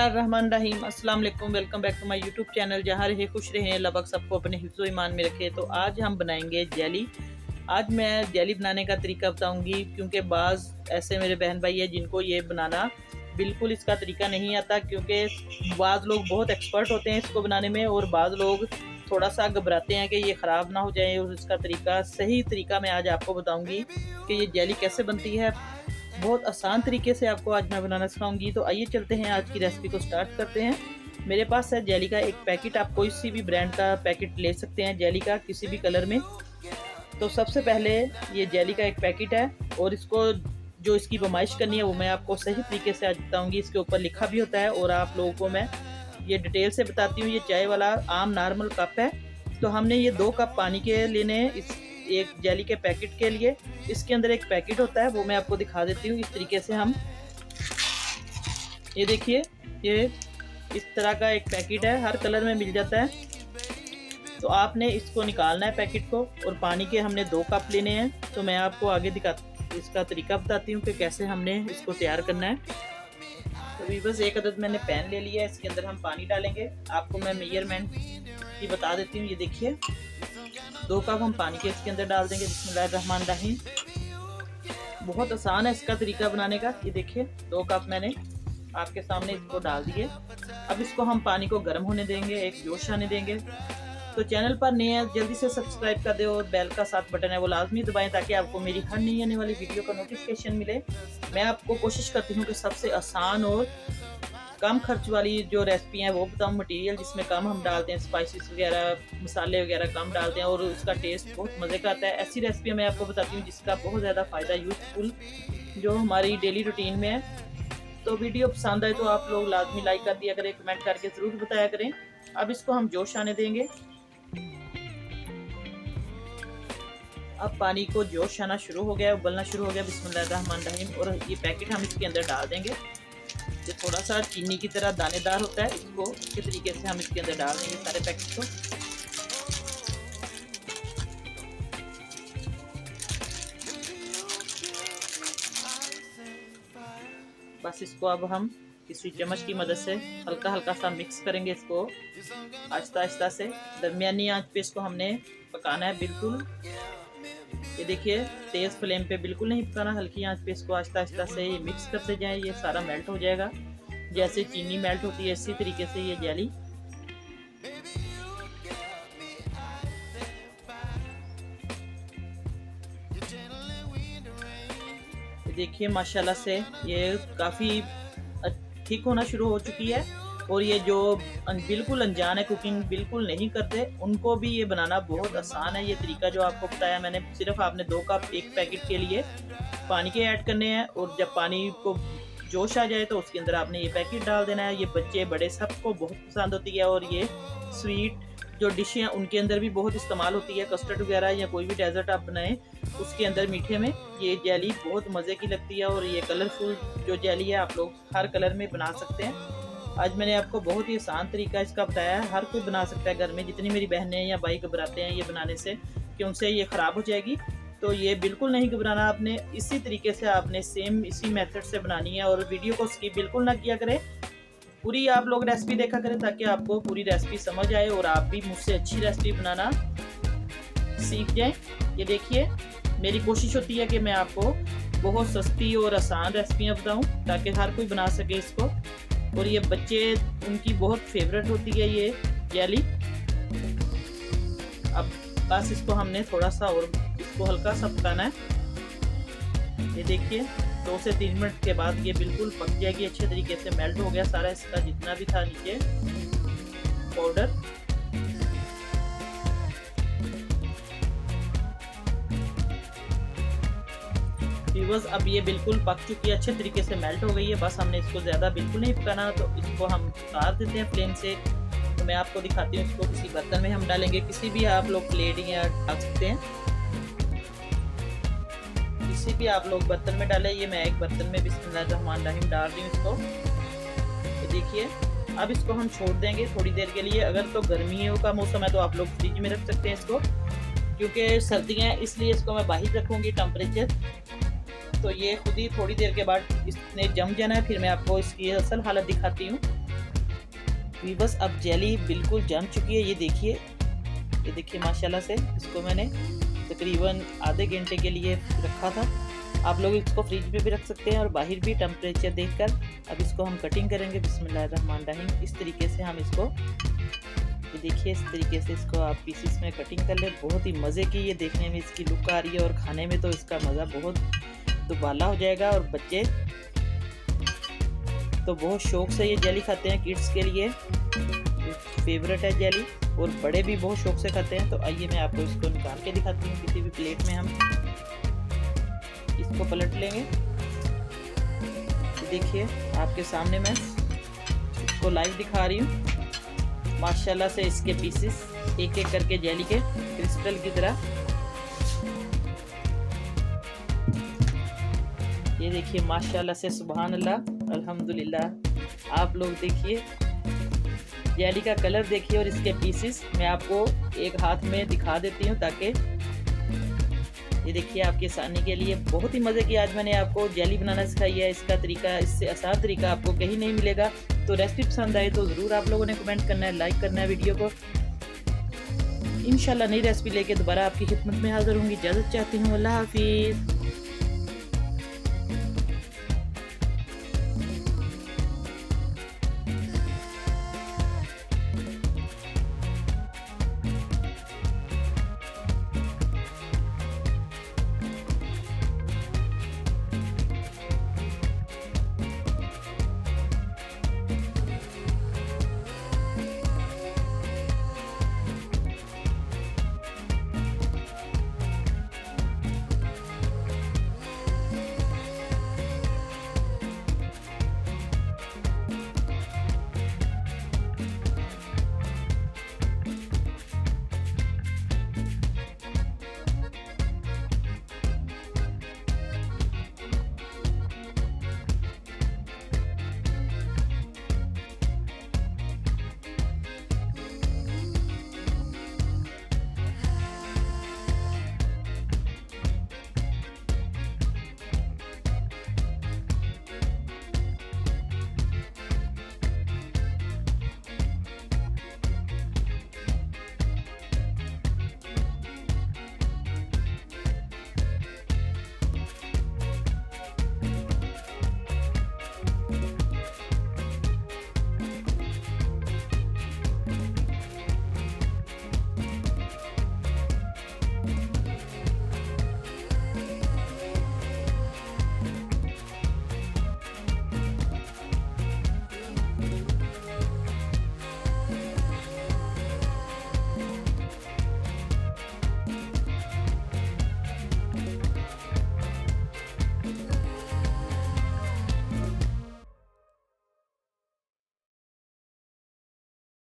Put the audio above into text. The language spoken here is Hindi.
बिस्मिल्लाहिर्रहमानिर्रहीम। अस्सलाम वालेकुम। Welcome back to my YouTube channel. जहाँ रहे खुश रहें, अल्लाह पाक सबको अपने हिफ्ज़ ईमान में रखे। तो आज हम बनाएंगे जेली। आज मैं जेली बनाने का तरीका बताऊंगी, क्योंकि बाज़ ऐसे मेरे बहन भाई है जिनको ये बनाना बिल्कुल इसका तरीका नहीं आता, क्योंकि बाज़ लोग बहुत एक्सपर्ट होते हैं इसको बनाने में और बाज़ लोग थोड़ा सा घबराते हैं कि ये ख़राब ना हो जाए। और इसका तरीका, सही तरीका मैं आज आपको बताऊंगी कि ये जेली कैसे बनती है। बहुत आसान तरीके से आपको आज मैं बनाना सिखाऊंगी। तो आइए चलते हैं, आज की रेसिपी को स्टार्ट करते हैं। मेरे पास है जेली का एक पैकेट। आप कोई सी भी ब्रांड का पैकेट ले सकते हैं जेली का, किसी भी कलर में। तो सबसे पहले ये जेली का एक पैकेट है और इसको जो इसकी बमाइश करनी है वो मैं आपको सही तरीके से आज बताऊंगी। इसके ऊपर लिखा भी होता है और आप लोगों को मैं ये डिटेल से बताती हूँ। ये चाय वाला आम नॉर्मल कप है। तो हमने ये 2 कप पानी के लेने हैं इस एक जेली के पैकेट के लिए। इसके अंदर एक पैकेट होता है, वो मैं आपको दिखा देती हूँ। इस तरीके से हम, ये देखिए, ये इस तरह का एक पैकेट है, हर कलर में मिल जाता है। तो आपने इसको निकालना है पैकेट को, और पानी के हमने 2 कप लेने हैं। तो मैं आपको आगे इसका तरीका बताती हूँ कि कैसे हमने इसको तैयार करना है। तो भी बस एक अदद मैंने पैन ले लिया है, इसके अंदर हम पानी डालेंगे। आपको मैं मेजरमेंट की बता देती हूँ। ये देखिए, 2 कप हम पानी के इसके अंदर डाल देंगे। बिस्मिल्लाहिर्रहमानिर्रहीम। बहुत आसान है इसका तरीका बनाने का। ये देखिए, 2 कप मैंने आपके सामने इसको डाल दिए। अब इसको हम पानी को गर्म होने देंगे, एक जोश आने देंगे। तो चैनल पर नए हैं जल्दी से सब्सक्राइब कर दे और बेल का साथ बटन है वो लाजमी दबाएं, ताकि आपको मेरी हर नई आने वाली वीडियो का नोटिफिकेशन मिले। मैं आपको कोशिश करती हूँ कि सबसे आसान और कम खर्च वाली जो रेसिपी है वो बताऊँ। मटेरियल जिसमें कम हम डालते हैं, स्पाइसेस वगैरह, मसाले वगैरह कम डालते हैं और उसका टेस्ट बहुत मज़े का आता है। ऐसी रेसिपी मैं आपको बताती हूँ जिसका बहुत ज़्यादा फ़ायदा यूज़फुल जो हमारी डेली रूटीन में है। तो वीडियो पसंद आए तो आप लोग लाजमी लाइक कर दिया करें, कमेंट करके ज़रूर बताया करें। अब इसको हम जोश आने देंगे। अब पानी को जोश आना शुरू हो गया, उबलना शुरू हो गया। बिस्मिल्लाहिर्रहमानिर्रहीम। और ये पैकेट हम इसके अंदर डाल देंगे। ये थोड़ा सा चीनी की तरह दानेदार होता है, इसको अच्छे तरीके से हम इसके अंदर डाल देंगे सारे पैकेट को। बस इसको अब हम किसी चम्मच की मदद से हल्का हल्का सा मिक्स करेंगे। इसको आहिस्ता आहिस्ता से दरमियानी आंच पे इसको हमने पकाना है बिल्कुल। ये देखिए, तेज़ फ्लेम पे बिल्कुल नहीं पकाना, हल्की आंच पे इसको आहिस्ता आहिस्ता से ये मिक्स करते जाएं। ये सारा मेल्ट हो जाएगा, जैसे चीनी मेल्ट होती है इसी तरीके से ये जेली। देखिए माशाल्लाह से ये काफ़ी ठीक होना शुरू हो चुकी है। और ये जो बिल्कुल अनजान है, कुकिंग बिल्कुल नहीं करते, उनको भी ये बनाना बहुत आसान है। ये तरीका जो आपको बताया मैंने, सिर्फ आपने 2 कप एक पैकेट के लिए पानी के ऐड करने हैं। और जब पानी को जोश आ जाए तो उसके अंदर आपने ये पैकेट डाल देना है। ये बच्चे बड़े सबको बहुत पसंद होती है। और ये स्वीट जो डिशें हैं उनके अंदर भी बहुत इस्तेमाल होती है। कस्टर्ड वगैरह या कोई भी डेजर्ट आप बनाएं उसके अंदर मीठे में ये जेली बहुत मज़े की लगती है। और ये कलरफुल जो जेली है आप लोग हर कलर में बना सकते हैं। आज मैंने आपको बहुत ही आसान तरीका इसका बताया है, हर कोई बना सकता है घर में। जितनी मेरी बहनें या भाई घबराते हैं ये बनाने से कि उनसे ये ख़राब हो जाएगी, तो ये बिल्कुल नहीं घबराना। आपने इसी तरीके से आपने सेम इसी मेथड से बनानी है। और वीडियो को स्किप बिल्कुल ना किया करें, पूरी आप लोग रेसिपी देखा करें, ताकि आपको पूरी रेसिपी समझ आए और आप भी मुझसे अच्छी रेसिपी बनाना सीख जाएं। ये देखिए, मेरी कोशिश होती है कि मैं आपको बहुत सस्ती और आसान रेसिपियाँ बताऊं, ताकि हर कोई बना सके इसको। और ये बच्चे, उनकी बहुत फेवरेट होती है ये जेली। अब बस इसको हमने थोड़ा सा और इसको हल्का सा पकाना है। ये देखिए, 2 से 3 मिनट के बाद ये बिल्कुल पक जाएगी, अच्छे तरीके से मेल्ट हो गया सारा इसका जितना भी था नीचे पाउडर। बस अब ये बिल्कुल पक चुकी है, अच्छे तरीके से मेल्ट हो गई है। बस हमने इसको ज़्यादा बिल्कुल नहीं पकाना, तो इसको हम उतार देते हैं फ्लेम से। तो मैं आपको दिखाती हूँ, इसको किसी बर्तन में हम डालेंगे। किसी भी आप लोग प्लेट या डाल सकते हैं, किसी भी आप लोग बर्तन में डालें। ये मैं एक बर्तन में बिस्मिल्लाहिर्रहमानिर्रहीम डाल रही हूँ इसको। तो देखिए, अब इसको हम छोड़ देंगे थोड़ी देर के लिए। अगर तो गर्मियों का मौसम है तो आप लोग फ्रिज में रख सकते हैं इसको, क्योंकि सर्दियाँ हैं इसलिए इसको मैं बाहर रखूँगी टेम्परेचर। तो ये खुद ही थोड़ी देर के बाद इसने जम जाना है। फिर मैं आपको इसकी असल हालत दिखाती हूँ। बस अब जेली बिल्कुल जम चुकी है। ये देखिए माशाल्लाह से इसको मैंने तकरीबन आधे घंटे के लिए रखा था। आप लोग इसको फ्रिज में भी रख सकते हैं और बाहर भी टेम्परेचर देखकर। अब इसको हम कटिंग करेंगे बिस्मिल्लाहिर्रहमानिर्रहीम। इस तरीके से हम इसको, ये देखिए इस तरीके से इसको आप पीसीस में कटिंग कर ले। बहुत ही मज़े की ये देखने में इसकी लुक आ रही है और खाने में तो इसका मज़ा बहुत दुबाला हो जाएगा। और बच्चे तो बहुत शौक से ये जेली खाते हैं, किड्स के लिए फेवरेट है जेली, और बड़े भी बहुत शौक से खाते हैं। तो आइए मैं आपको इसको निकाल के दिखाती हूँ। किसी भी प्लेट में हम इसको पलट लेंगे। देखिए आपके सामने मैं इसको लाइव दिखा रही हूँ। माशाल्लाह से इसके पीसेस एक एक करके जेली के क्रिस्टल की तरह। ये देखिए माशाल्लाह से सुभान अल्लाह अल्हम्दुलिल्लाह। आप लोग देखिए जेली का कलर देखिए और इसके पीसेस मैं आपको एक हाथ में दिखा देती हूँ, ताकि ये देखिए आपके आसानी के लिए। बहुत ही मज़े की आज मैंने आपको जेली बनाना सिखाई है। इसका तरीका, इससे आसान तरीका आपको कहीं नहीं मिलेगा। तो रेसिपी पसंद आए तो ज़रूर आप लोगों ने कमेंट करना है, लाइक करना है वीडियो को। इंशाल्लाह नई रेसिपी लेके दोबारा आपकी खिदमत में हाज़िर होंगी। इजाज़त चाहती हूँ। अल्लाह हाफिज़।